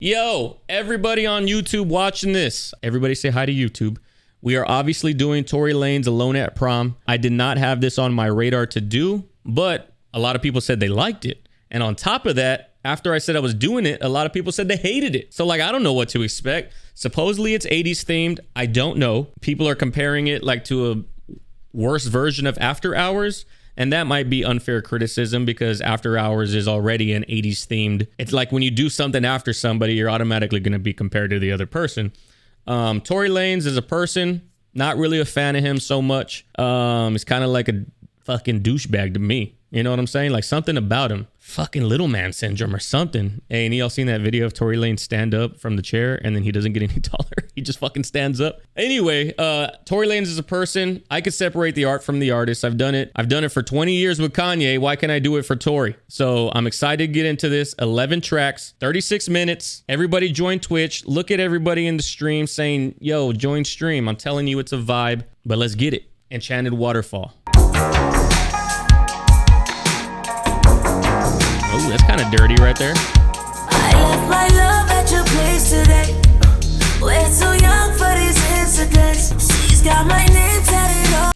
Yo, everybody on YouTube watching this. Everybody say hi to YouTube. We are obviously doing Tory Lanez Alone at Prom. I did not have this on my radar to do, but a lot of people said they liked it. And on top of that, after I said I was doing it, a lot of people said they hated it. So like, I don't know what to expect. Supposedly it's 80s themed. I don't know. People are comparing it like to a worse version of After Hours. And that might be unfair criticism because After Hours is already an 80s themed. It's like when you do something after somebody, you're automatically going to be compared to the other person. Tory Lanez is a person, not really a fan of him so much. He's kind of like a fucking douchebag to me. You know what I'm saying? Like something about him. Fucking little man syndrome or something. Hey, and y'all seen that video of Tory Lanez stand up from the chair and then he doesn't get any taller? He just fucking stands up. Anyway, Tory Lanez is a person. I could separate the art from the artist. I've done it. I've done it for 20 years with Kanye. Why can't I do it for Tory? So I'm excited to get into this. 11 tracks, 36 minutes. Everybody join Twitch. Look at everybody in the stream saying, yo, join stream. I'm telling you, it's a vibe, but let's get it. Enchanted Waterfall. Oh, that's kind of dirty right there. I left my love at your place today. We're too young for these incidents. She's got my name tatted on.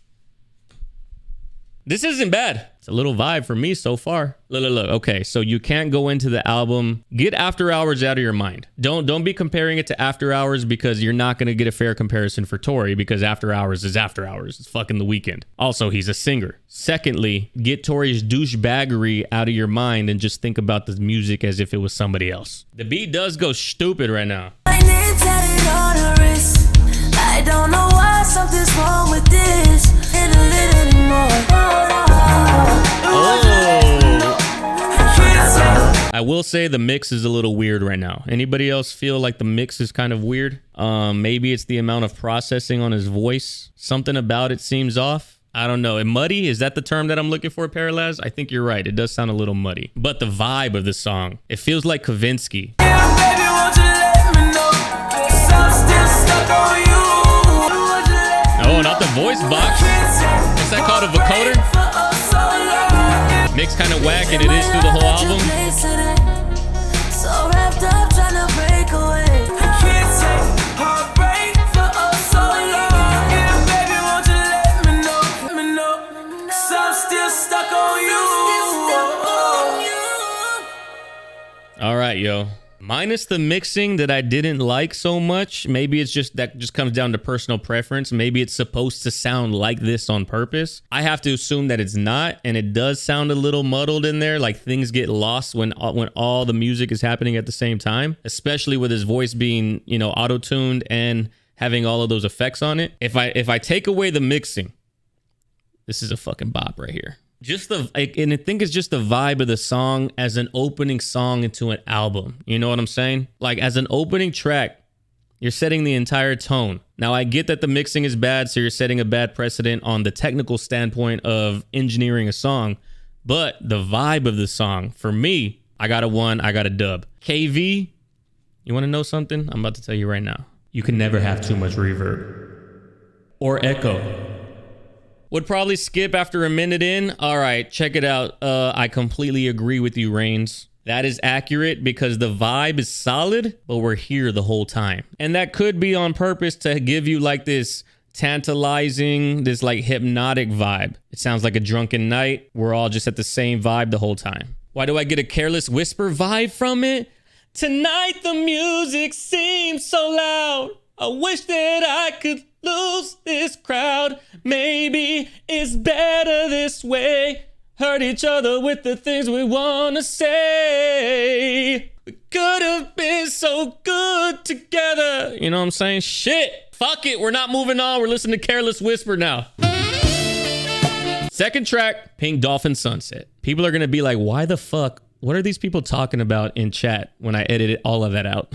This isn't bad. It's a little vibe for me so far. Look. Okay, so you can't go into the album. Get After Hours out of your mind. Don't be comparing it to After Hours because you're not going to get a fair comparison for Tory because After Hours is After Hours. It's fucking The Weeknd. Also, he's a singer. Secondly, get Tory's douchebaggery out of your mind and just think about the music as if it was somebody else. The beat does go stupid right now. My name tatted on her wrist. I don't know why something's wrong with this. Ain't a little anymore. I will say the mix is a little weird right now. Anybody else feel like the mix is kind of weird? Maybe it's the amount of processing on his voice. Something about it seems off. I don't know. And muddy, is that the term that I'm looking for, Paralaz? I think you're right. It does sound a little muddy. But the vibe of the song, it feels like Kavinsky. Yeah, baby, won't you let me know? 'Cause I'm still stuck on you. Oh, not the voice box. What's that called? A vocoder? Mix kind of whack, and it is through the whole album. So wrapped up trying to break away. I can't take heartbreak for so long. Yeah, baby, won't you let me know? 'Cause I'm still stuck on you. All right, yo. Minus the mixing that I didn't like so much. Maybe it's just that just comes down to personal preference. Maybe it's supposed to sound like this on purpose. I have to assume that it's not, and it does sound a little muddled in there. Like things get lost when all the music is happening at the same time, especially with his voice being, you know, auto-tuned and having all of those effects on it. If I take away the mixing, this is a fucking bop right here. Just and I think it's just the vibe of the song as an opening song into an album. You know what I'm saying? Like as an opening track, you're setting the entire tone. Now I get that the mixing is bad, so you're setting a bad precedent on the technical standpoint of engineering a song, but the vibe of the song, for me, I got a 1, I got a dub. KV, you want to know something? I'm about to tell you right now. You can never have too much reverb or echo. Would probably skip after a minute in. All right, check it out. I completely agree with you, Reigns. That is accurate because the vibe is solid, but we're here the whole time. And that could be on purpose to give you like this tantalizing, this like hypnotic vibe. It sounds like a drunken night. We're all just at the same vibe the whole time. Why do I get a Careless Whisper vibe from it? Tonight the music seems so loud. I wish that I could lose this crowd. Maybe it's better this way. Hurt each other with the things we want to say. We could have been so good together. You know what I'm saying? Shit. Fuck it. We're not moving on. We're listening to Careless Whisper now. Second track, Pink Dolphin Sunset. People are going to be like, why the fuck? What are these people talking about in chat when I edited all of that out?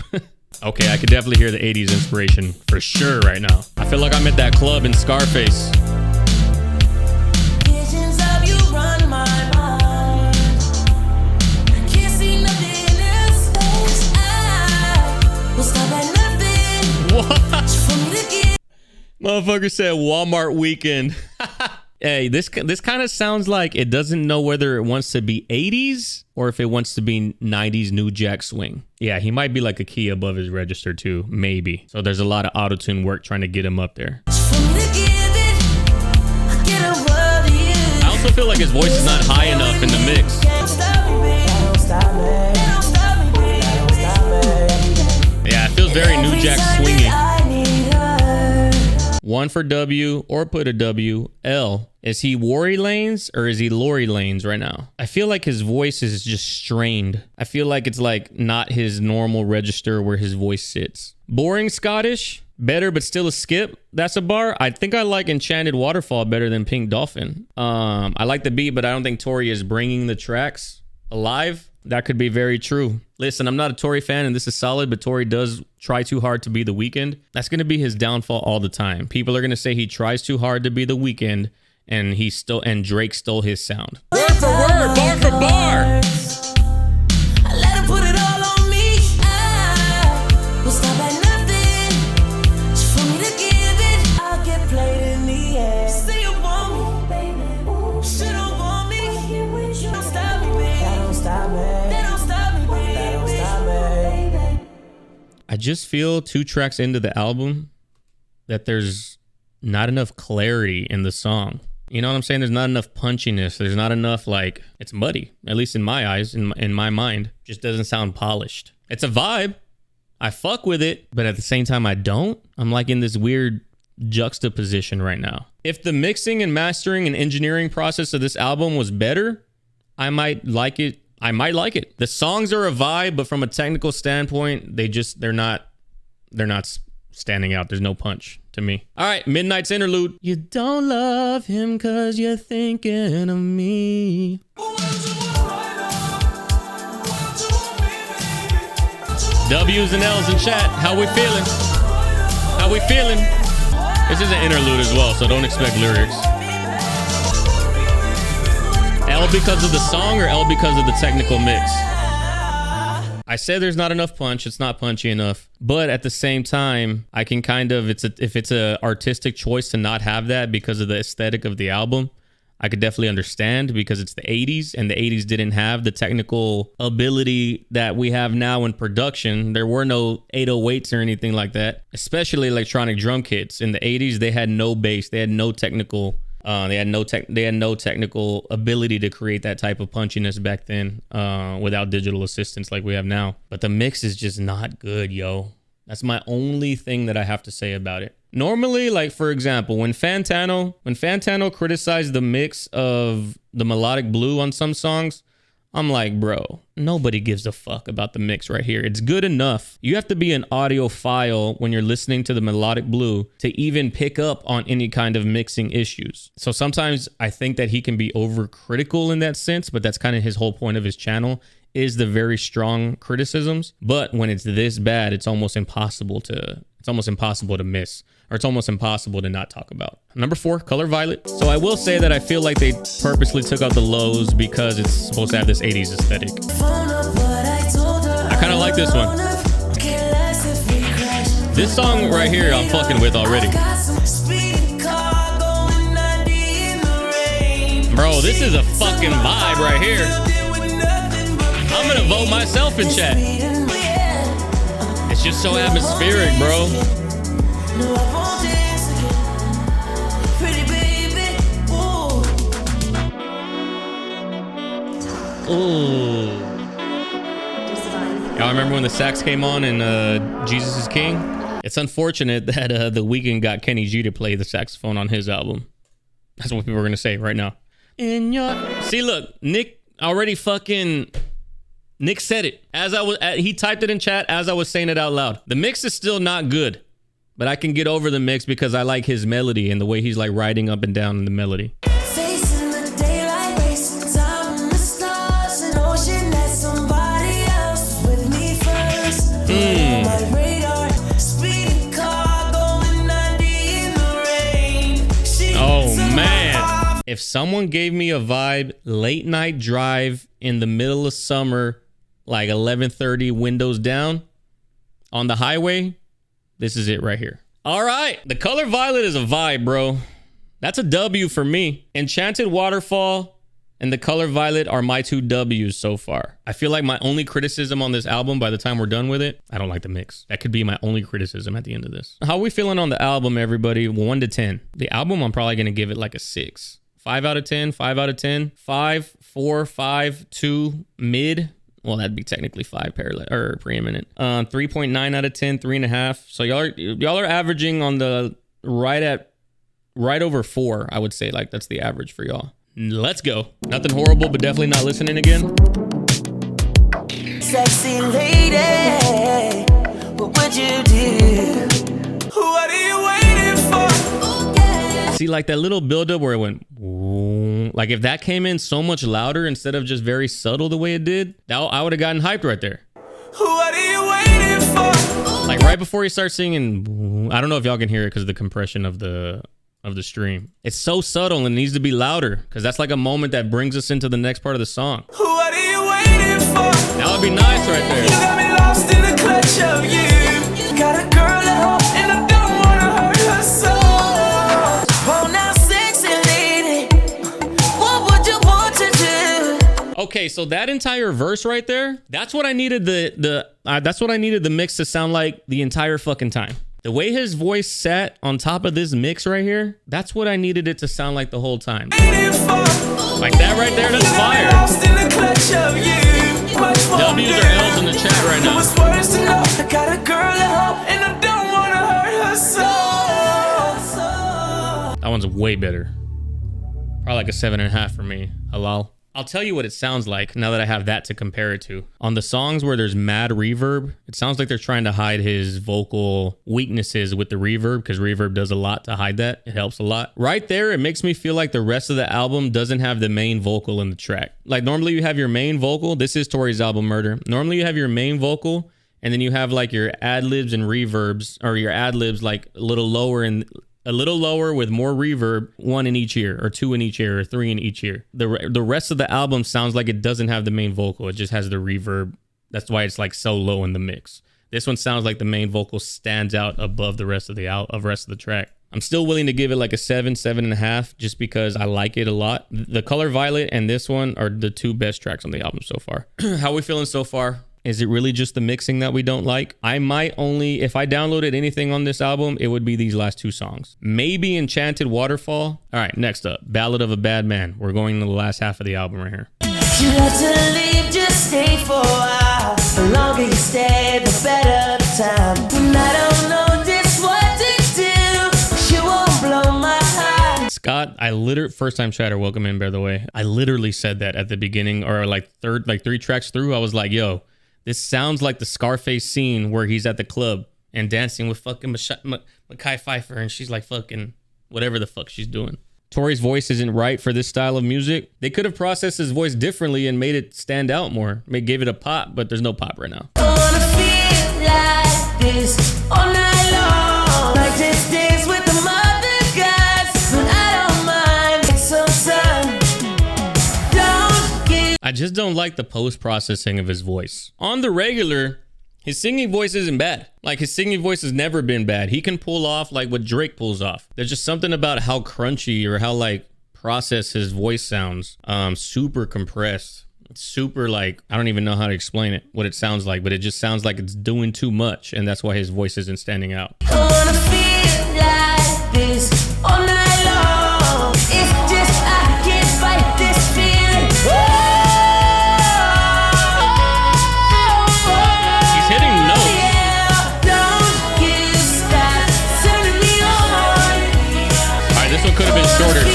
Okay, I could definitely hear the 80s inspiration for sure right now. I feel like I'm at that club in Scarface. Visions of you run my mind. I can't see nothing else. I will stop at nothing. What? For me to get. Motherfucker said Walmart weekend. Hey, this kind of sounds like it doesn't know whether it wants to be 80s or if it wants to be 90s New Jack Swing. Yeah, he might be like a key above his register too, maybe. So there's a lot of auto-tune work trying to get him up there. I also feel like his voice is not high enough in the mix. Yeah, it feels very New Jack swingy. One for W, or put a W. L. Is he Tory Lanez or is he Tory Lanez right now? I feel like his voice is just strained. I feel like it's like not his normal register where his voice sits. Boring Scottish. Better, but still a skip. That's a bar. I think I like Enchanted Waterfall better than Pink Dolphin. I like the beat, but I don't think Tory is bringing the tracks alive. That could be very true. Listen, I'm not a Tory fan and this is solid, but Tory does try too hard to be The Weeknd. That's going to be his downfall all the time. People are going to say he tries too hard to be The Weeknd and Drake stole his sound. Word for word, bar for bar. Let him put it all on me. We'll stop at nothing. Just for me to give it. I'll get played in the air. Say you want me, baby. Shit don't want me. Don't stop me, baby. Don't stop me. Don't stop me, baby. Don't stop me. I just feel 2 tracks into the album that there's not enough clarity in the song. You know what I'm saying? There's not enough punchiness. There's not enough, like, it's muddy, at least in my eyes, in my mind. Just doesn't sound polished. It's a vibe. I fuck with it, but at the same time, I don't. I'm like in this weird juxtaposition right now. If the mixing and mastering and engineering process of this album was better, I might like it. The songs are a vibe, but from a technical standpoint, they're not standing out. There's no punch to me. All right, Midnight's Interlude. You don't love him cause you're thinking of me. W's and L's in chat. How we feeling? How we feeling? This is an interlude as well, so don't expect lyrics. L because of the song or L because of the technical mix? I said there's not enough punch. It's not punchy enough. But at the same time, I can kind of, if it's a artistic choice to not have that because of the aesthetic of the album, I could definitely understand because it's the 80s and the 80s didn't have the technical ability that we have now in production. There were no 808s or anything like that, especially electronic drum kits. In the 80s, they had no bass. They had no technical they had no technical ability to create that type of punchiness back then without digital assistance like we have now. But the mix is just not good, yo. That's my only thing that I have to say about it. Normally, like for example, when Fantano criticized the mix of the melodic blue on some songs, I'm like, bro, nobody gives a fuck about the mix right here. It's good enough. You have to be an audiophile when you're listening to the melodic blue to even pick up on any kind of mixing issues. So sometimes I think that he can be overcritical in that sense, but that's kind of his whole point of his channel, is the very strong criticisms. But when it's this bad, it's almost impossible to miss, or it's almost impossible to not talk about. Number 4, Color Violet. So I will say that I feel like they purposely took out the lows because it's supposed to have this 80s aesthetic. I kind of like this one. This song right here I'm fucking with already. Bro, this is a fucking vibe right here. I'm gonna vote myself in chat. It's just so atmospheric, bro. Ooh. Y'all remember when the sax came on in Jesus is King? It's unfortunate that The Weeknd got Kenny G to play the saxophone on his album. That's what people are gonna say right now. See, look, Nick already fucking... Nick said it he typed it in chat as I was saying it out loud. The mix is still not good, but I can get over the mix because I like his melody and the way he's like riding up and down in the melody. Facing the daylight, racing time in the stars, and ocean that somebody else with me first. My radar, speeding car going 90 in the rain. Oh man. If someone gave me a vibe, late night drive in the middle of summer, like 11:30, windows down on the highway, this is it right here. All right, the Color Violet is a vibe, bro. That's a W for me. Enchanted Waterfall and The Color Violet are my two W's so far. I feel like my only criticism on this album by the time we're done with it, I don't like the mix. That could be my only criticism at the end of this. How are we feeling on the album, everybody? 1 to 10. The album, I'm probably going to give it like a 6. 5 out of 10, 5 out of 10, 5, 4, 5, 2, mid. Well, that'd be technically 5 parallel or preeminent. 3.9 out of 10, 3.5. So y'all are averaging on the right over 4, I would say. Like that's the average for y'all. Let's go. Nothing horrible, but definitely not listening again. Sexy lady, what would you do? What are you waiting for? See, like that little buildup where it went, like if that came in so much louder instead of just very subtle the way it did, I would have gotten hyped right there. What are you waiting for? Like right before he starts singing, I don't know if y'all can hear it because of the compression of the stream. It's so subtle and it needs to be louder because that's like a moment that brings us into the next part of the song. What are you waiting for? That would be nice right there. You got me lost in the clutch of you. Got a girl at home and I don't wanna hurt her so. Oh, now sexy lady, what would you want to do? Okay, so that entire verse right there, that's what I needed that's what I needed the mix to sound like the entire fucking time. The way his voice sat on top of this mix right here, that's what I needed it to sound like the whole time. Like that right there, that's fire. W's or L's in the chat right now. I got a girl at home and I don't wanna hurt her so. That one's way better. Probably like a 7.5 for me. Halal. I'll tell you what it sounds like now that I have that to compare it to. On the songs where there's mad reverb, it sounds like they're trying to hide his vocal weaknesses with the reverb because reverb does a lot to hide that. It helps a lot. Right there, it makes me feel like the rest of the album doesn't have the main vocal in the track. Like normally you have your main vocal. This is Tory's album Murder. Normally you have your main vocal and then you have like your ad-libs and reverbs, or your ad-libs like a little lower with more reverb, 1 in each ear or 2 in each ear or 3 in each ear. The rest of the album sounds like it doesn't have the main vocal. It just has the reverb. That's why it's like so low in the mix. This one sounds like the main vocal stands out above the rest of the track. I'm still willing to give it like a 7.5 just because I like it a lot. The Color Violet and this one are the 2 best tracks on the album so far. How are we feeling so far? Is it really just the mixing that we don't like? I might only, if I downloaded anything on this album, it would be these last 2 songs. Maybe Enchanted Waterfall. All right, next up, Ballad of a Bad Man. We're going to the last half of the album right here. You have to leave, just stay for a while. The longer you stay, the better the time. And I don't know just what to do. You won't blow my heart. Scott, first time chatter, welcome in, by the way. I literally said that at the beginning, or like 3 tracks through. I was like, yo, this sounds like the Scarface scene where he's at the club and dancing with fucking Mekhi Phifer and she's like fucking whatever the fuck she's doing. Tory's voice isn't right for this style of music. They could have processed his voice differently and made it stand out more. Gave it a pop, but there's no pop right now. I wanna feel like this all night long. Like this days with the mother guys, but I don't mind. Take some time. I just don't like the post-processing of his voice. On the regular, his singing voice isn't bad. Like his singing voice has never been bad. He can pull off like what Drake pulls off. There's just something about how crunchy or how like processed his voice sounds. Super compressed. Super like, I don't even know how to explain it, what it sounds like, but it just sounds like it's doing too much. And that's why his voice isn't standing out. I wanna feel like this all night long. It's just I can't fight this feeling. Could have been shorter too.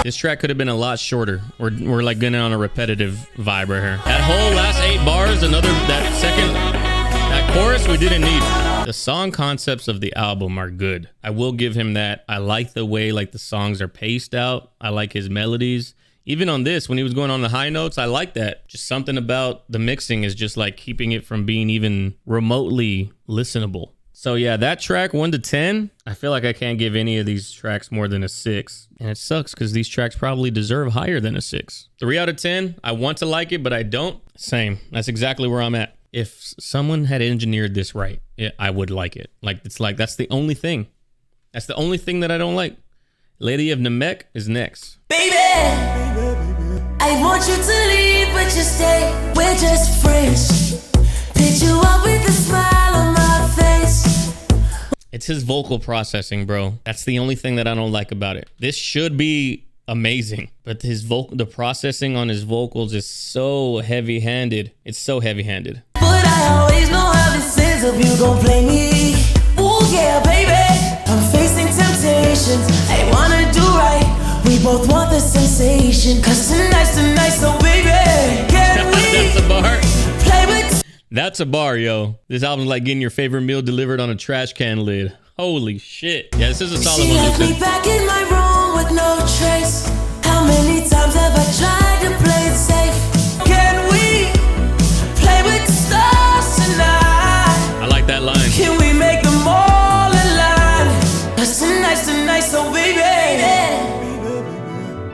This track could have been a lot shorter. We're like getting on a repetitive vibe right here. That whole last 8 bars, that chorus we didn't need. The song concepts of the album are good. I will give him that. I like the way like the songs are paced out. I like his melodies. Even on this, when he was going on the high notes, I like that. Just something about the mixing is just like keeping it from being even remotely listenable. So yeah, that track 1 to 10, I feel like I can't give any of these tracks more than a 6. And it sucks because these tracks probably deserve higher than a 6. 3 out of 10, I want to like it, but I don't. Same, that's exactly where I'm at. If someone had engineered this right, I would like it. Like, it's like, that's the only thing. That's the only thing that I don't like. Lady of NAMEK is next. Baby, I want you to leave, but you stay. We're just friends. Pick you up with a smile on my face. It's his vocal processing, bro. That's the only thing that I don't like about it. This should be amazing, but the processing on his vocals is so heavy-handed. It's so heavy-handed. But I always know how this ends up. You gon' play me. Ooh, yeah, baby. I'm facing temptations. I wanna do right. We both want the sensation. Cause tonight, so baby, can we That's a bar. play with? That's a bar, yo. This album's like getting your favorite meal delivered on a trash can lid. Holy shit. Yeah, this is a solid She one, left me Lucid. back in my room with no trace. How many times have I tried to play it safe? Can we play with the stars tonight? I like that line. Can we make them all align? Cause tonight, so baby,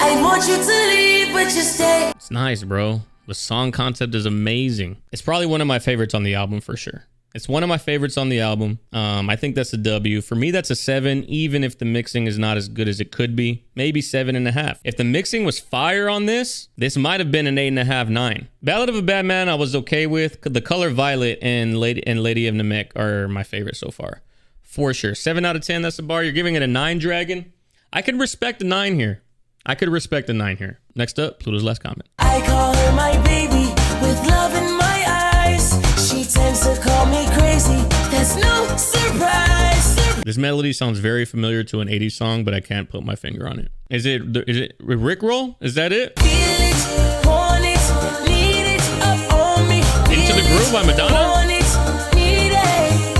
I want you to leave, but you stay. It's nice, bro. The song concept is amazing. It's probably one of my favorites on the album for sure. It's one of my favorites on the album. I think that's a W. For me, that's a 7, even if the mixing is not as good as it could be. Maybe 7.5. If the mixing was fire on this might have been an 8.5, 9. Ballad of a Bad Man, I was okay with. The Color Violet and Lady of NAMEK are my favorite so far. For sure. 7 out of 10, that's a bar. You're giving it a 9, Dragon? I could respect a 9 here. Next up, Pluto's last comment. I call her my baby with love in my eyes. She tends to call me crazy. There's no surprise. This melody sounds very familiar to an 80s song, but I can't put my finger on it. Is it Rickroll? Is that it? Feel it, want it, need it, up on me. Into the Groove by Madonna? Want it, need it.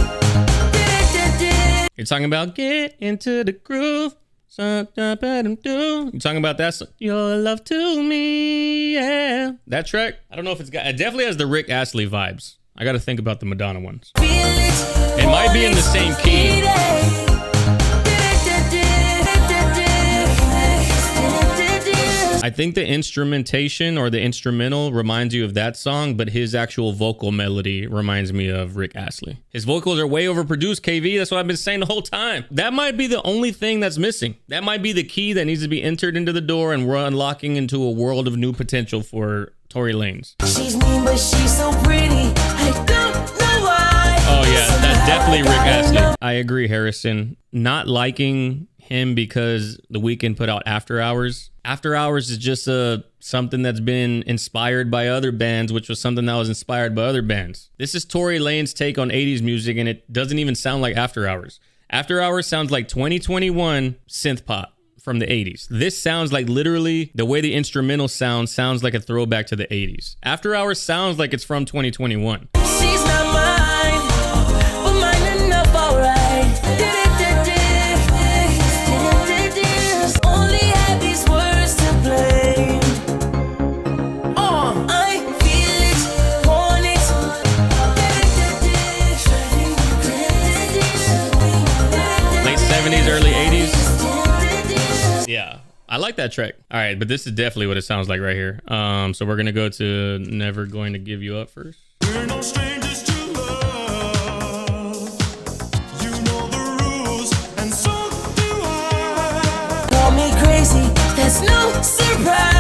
You're talking about get into the groove. You're talking about that your love to me, yeah. That track, I don't know if it definitely has the Rick Astley vibes. I gotta think about the Madonna ones. It might be in the same key. I think the instrumentation or the instrumental reminds you of that song, but his actual vocal melody reminds me of Rick Astley. His vocals are way overproduced, KV. That's what I've been saying the whole time. That might be the only thing that's missing. That might be the key that needs to be entered into the door, and we're unlocking into a world of new potential for Tory Lanez. She's mean, but she's so pretty. I don't know why. Oh yeah, that's definitely Rick Astley. I agree, Harrison. Not liking him because The Weeknd put out After Hours. After Hours is just something that's been inspired by other bands, which was something that was inspired by other bands. This is Tory Lanez's take on 80s music, and it doesn't even sound like After Hours. After Hours sounds like 2021 synth pop from the 80s. This sounds like literally the way the instrumental sounds like a throwback to the 80s. After Hours sounds like it's from 2021. She's not mine, but mine enough, alright. Only had these words to play. I feel it, want it. Late 70s, early 80s. Yeah, I like that track. All right, but this is definitely what it sounds like right here. So we're gonna go to Never Going to Give You Up first. We're no strangers to love. You know the rules, and so do I. Call me crazy, there's no surprise.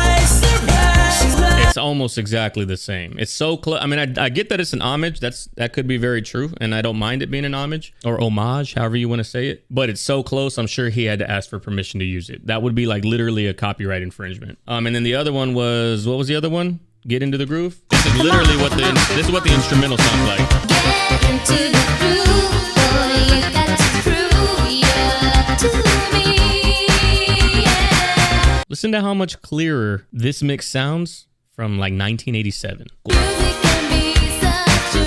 It's almost exactly the same. It's so close. I mean, I get that it's an homage. That could be very true, and I don't mind it being an homage or homage, however you want to say it. But it's so close. I'm sure he had to ask for permission to use it. That would be like literally a copyright infringement. And then the other one was, what was the other one? Get Into the Groove. This is literally what the instrumental sounds like. Get into the groove, boy, you got to prove your love to me, yeah. Listen to how much clearer this mix sounds from like 1987. Music can be such a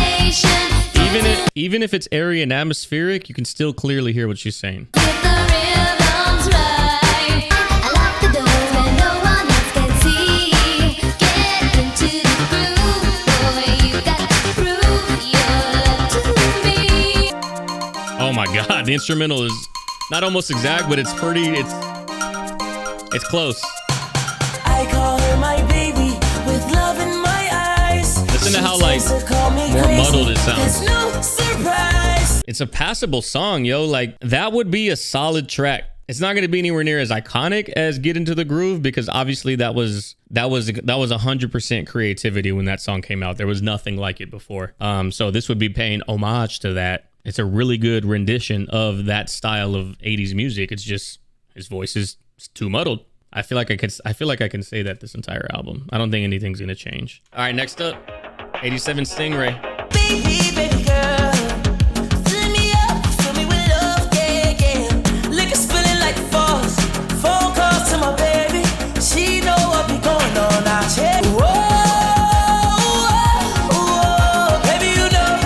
revelation. Even if it's airy and atmospheric, you can still clearly hear what she's saying. Get the rhythms right. I lock the doors where no one else can see. Get into the groove, boy, you got to prove your love to me. Oh my God, the instrumental is not almost exact, but it's close. I call her my baby with love in my eyes. Listen to how like more muddled it sounds. There's no surprise. It's a passable song, yo. Like that would be a solid track It's not going to be anywhere near as iconic as Get Into the Groove, because obviously that was 100% creativity when that song came out. There was nothing like it before. So this would be paying homage to that. It's a really good rendition of that style of 80s music. It's just his voice is too muddled. I feel like I can say that this entire album. I don't think anything's going to change. All right, next up, 87 Stingray. Baby, baby girl, fill me up, fill me with love, yeah, yeah. Liquor's feeling like force. Phone calls to my baby, she know what be going on out here. Whoa, whoa, baby, you know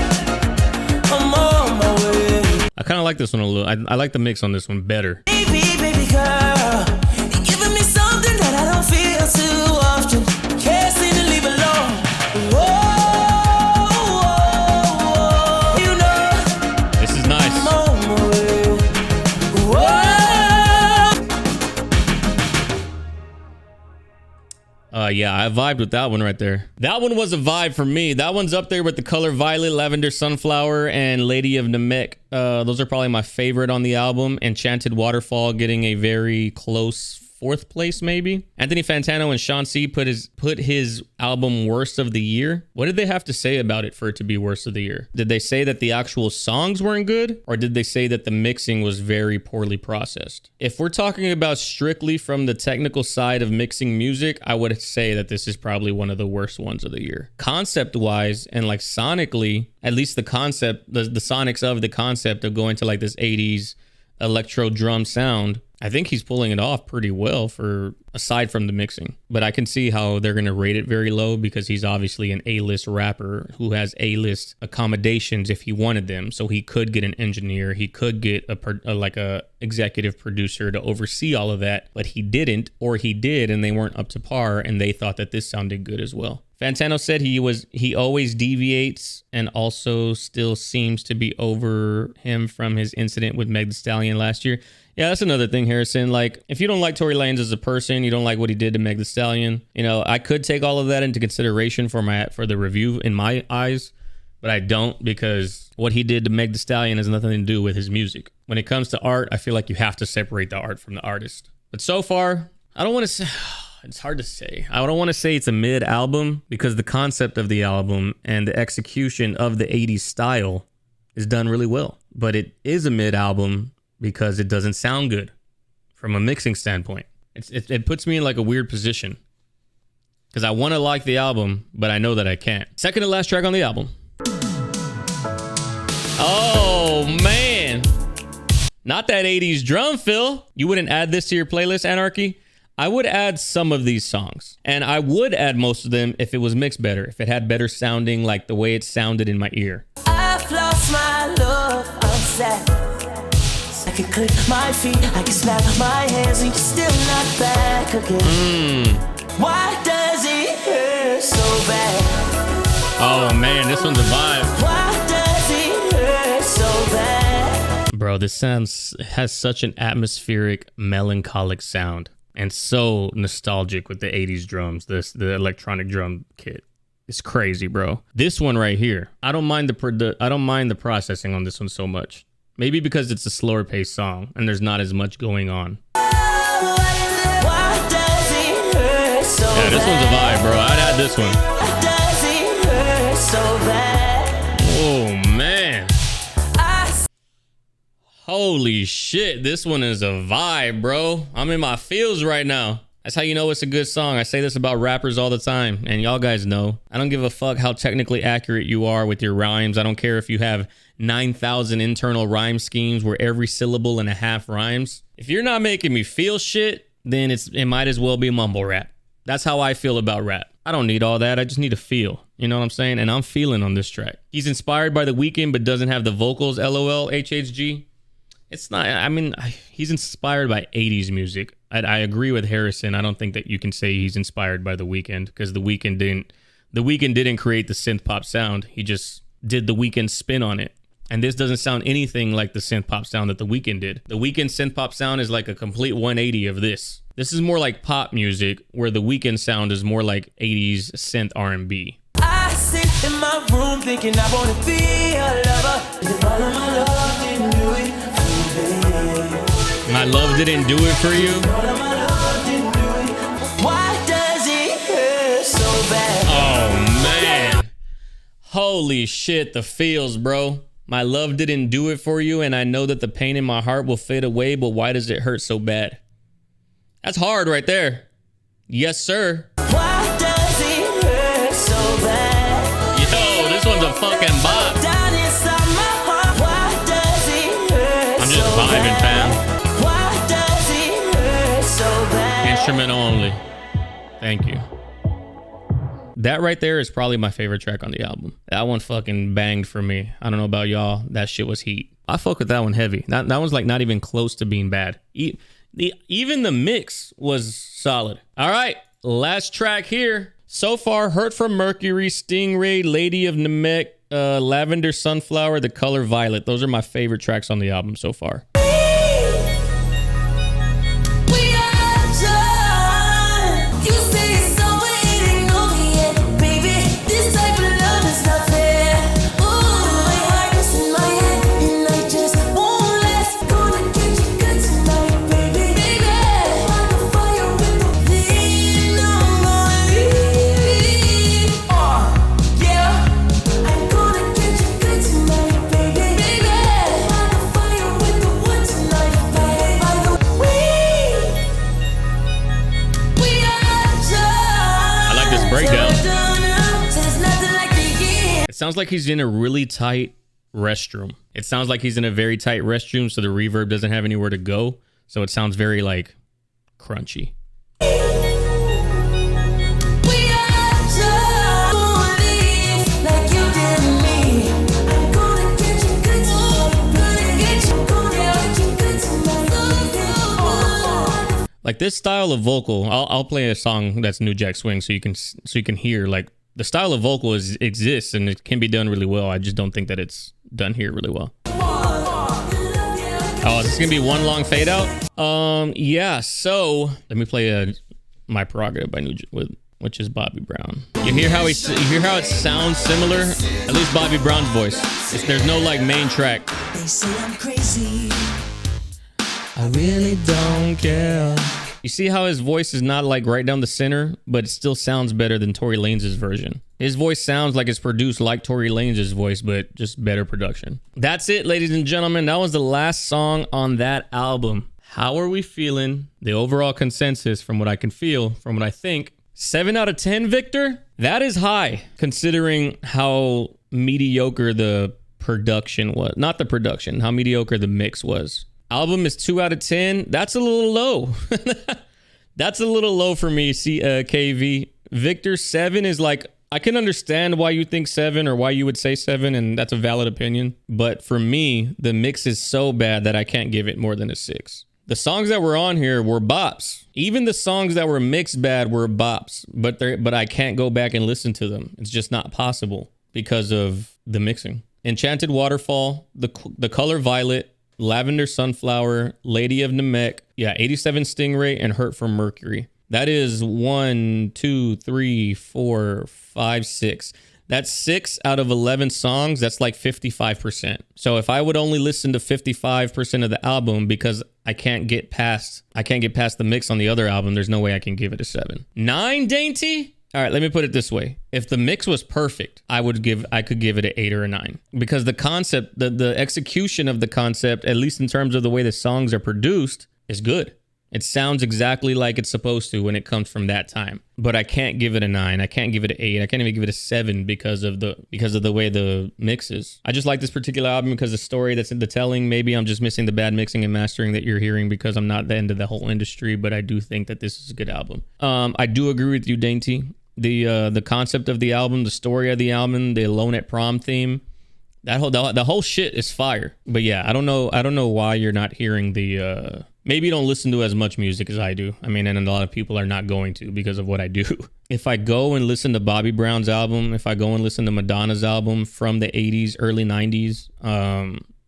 I'm on my way. I kind of like this one a little. I like the mix on this one better. Baby, baby girl, you're giving me something that I don't feel too often. Can't seem to leave alone. Whoa. Yeah, I vibed with that one right there. That one was a vibe for me. That one's up there with the Color Violet, Lavender Sunflower, and Lady of NAMEK. Those are probably my favorite on the album. Enchanted Waterfall getting a very close 4th place, maybe. Anthony Fantano and Sean C put his album worst of the year. What did they have to say about it for it to be worst of the year? Did they say that the actual songs weren't good, or did they say that the mixing was very poorly processed? If we're talking about strictly from the technical side of mixing music, I would say that this is probably one of the worst ones of the year. Concept wise and like sonically, at least the concept, the sonics of the concept of going to like this 80s electro drum sound, I think he's pulling it off pretty well, for aside from the mixing. But I can see how they're going to rate it very low, because he's obviously an A-list rapper who has A-list accommodations if he wanted them. So he could get an engineer, he could get a executive producer to oversee all of that, but he didn't, or he did and they weren't up to par and they thought that this sounded good as well. Fantano said he always deviates and also still seems to be over him from his incident with Meg Thee Stallion last year. Yeah, that's another thing, Harrison. Like, if you don't like Tory Lanez as a person, you don't like what he did to Meg Thee Stallion, you know, I could take all of that into consideration for the review in my eyes, but I don't, because what he did to Meg Thee Stallion has nothing to do with his music. When it comes to art, I feel like you have to separate the art from the artist. But so far, I don't want to say... It's hard to say. I don't want to say it's a mid album, because the concept of the album and the execution of the 80s style is done really well. But it is a mid album because it doesn't sound good from a mixing standpoint. It puts me in like a weird position, because I want to like the album, but I know that I can't. Second to last track on the album. Oh, man. Not that 80s drum fill. You wouldn't add this to your playlist, Anarchy? I would add some of these songs, and I would add most of them if it was mixed better, if it had better sounding, like the way it sounded in my ear. I've lost my love, I'm sad. I can click my feet, I can snap my hands, and you're still not back again. Why does it hurt so bad? Oh man, this one's a vibe. Why does it hurt so bad? Bro, this has such an atmospheric, melancholic sound. And so nostalgic with the 80s drums, the electronic drum kit. It's crazy, bro. This one right here, I don't mind the processing on this one so much. Maybe because it's a slower paced song and there's not as much going on. Why does it hurt so bad? Yeah, this one's a vibe, bro. I'd add this one. Why does it hurt so bad? Oh man. Holy shit, this one is a vibe, bro. I'm in my feels right now. That's how you know it's a good song. I say this about rappers all the time, and y'all guys know. I don't give a fuck how technically accurate you are with your rhymes. I don't care if you have 9,000 internal rhyme schemes where every syllable and a half rhymes. If you're not making me feel shit, then it might as well be mumble rap. That's how I feel about rap. I don't need all that. I just need to feel. You know what I'm saying? And I'm feeling on this track. He's inspired by The Weeknd, but doesn't have the vocals, LOL, HHG. It's not, I mean, he's inspired by 80s music. I agree with Harrison. I don't think that you can say he's inspired by The Weeknd, because The Weeknd didn't create the synth pop sound. He just did The Weeknd spin on it. And this doesn't sound anything like the synth pop sound that The Weeknd did. The Weeknd synth pop sound is like a complete 180 of this. This is more like pop music, where The Weeknd sound is more like 80s synth R&B. I sit in my room thinking I want to be a lover. If all of my love didn't do it. My love didn't do it for you. Why does it hurt so bad? Oh man. Holy shit, the feels, bro. My love didn't do it for you, and I know that the pain in my heart will fade away, but why does it hurt so bad? That's hard right there. Yes, sir. Why does it hurt so bad? Yo, this one's a fucking bop. Down inside my heart, why does it hurt I'm just so vibing, bad? fam. Why does it hurt so bad? Instrumental only. Thank you. That right there is probably my favorite track on the album. That one fucking banged for me. I don't know about y'all. That shit was heat. I fuck with that one heavy. That one's like not even close to being bad. Even the mix was solid. All right, last track here. So far, Hurt from Mercury, Stingray, Lady of NAMEK, Lavender, Sunflower, The Color Violet. Those are my favorite tracks on the album so far. We are done. You say it's over, it ain't over yet, baby. This type of love is not fair. Ooh, my heart is in my head, and I just won't let. Gonna get you good tonight, baby. Baby, like a fire with the pain, I'm gonna leave. Yeah, I'm gonna get you good tonight, baby. Baby, like a fire with the wood tonight, baby. By the way, we are done. I like this breakdown. So there's nothing like the year. It sounds like he's in a really tight restroom. It sounds like he's in a very tight restroom, so the reverb doesn't have anywhere to go. So it sounds very like crunchy. We are done. Gonna leave like you did me. I'm gonna get you good tonight. Gonna get you good tonight. Like this style of vocal, I'll play a song that's New Jack Swing so you can hear like the style of vocal exists and it can be done really well. I just don't think that it's done here really well. Oh, is this gonna be one long fade out? Yeah. So let me play My Prerogative by which is Bobby Brown. You hear how it sounds similar? At least Bobby Brown's voice. There's no like main track. They say I'm crazy. I really don't care. You see how his voice is not like right down the center, but it still sounds better than Tory Lanez's version. His voice sounds like it's produced like Tory Lanez's voice, but just better production. That's it, ladies and gentlemen. That was the last song on that album. How are we feeling? The overall consensus from what I can feel, from what I think, 7 out of 10, Victor? That is high, considering how mediocre the production was. Not the production, how mediocre the mix was. Album is 2 out of 10. That's a little low. That's a little low for me, KV. Victor, 7 is like, I can understand why you think 7 or why you would say 7, and that's a valid opinion. But for me, the mix is so bad that I can't give it more than a 6. The songs that were on here were bops. Even the songs that were mixed bad were bops, but I can't go back and listen to them. It's just not possible because of the mixing. Enchanted Waterfall, The Color Violet, Lavender Sunflower, Lady of NAMEK, 87 Stingray, and Hurt from Mercury. That is 1, 2, 3, 4, 5, 6. That's 6 out of 11 songs. That's like 55%. So if I would only listen to 55% of the album because I can't get past the mix on the other album, there's no way I can give it a 7. 9, Dainty? All right, let me put it this way. If the mix was perfect, I could give it an 8 or a 9 because the concept, the execution of the concept, at least in terms of the way the songs are produced, is good. It sounds exactly like it's supposed to when it comes from that time. But I can't give it a 9. I can't give it an 8. I can't even give it a 7 because of the way the mix is. I just like this particular album because the story that's in the telling. Maybe I'm just missing the bad mixing and mastering that you're hearing because I'm not into the whole industry. But I do think that this is a good album. I do agree with you, Dainty. The concept of the album, the story of the album, the Alone at Prom theme, the whole shit is fire. But yeah, I don't know why you're not hearing the maybe you don't listen to as much music as I do. I mean, and a lot of people are not going to because of what I do. If I go and listen to Bobby Brown's album, if I go and listen to Madonna's album from the 80s, early 90s,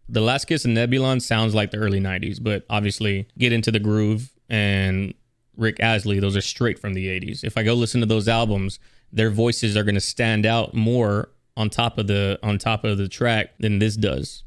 The Last Kiss of Nebulon sounds like the early 90s, but obviously Get Into the Groove and Rick Astley, those are straight from the 80s. If I go listen to those albums, their voices are going to stand out more on top of the track than this does.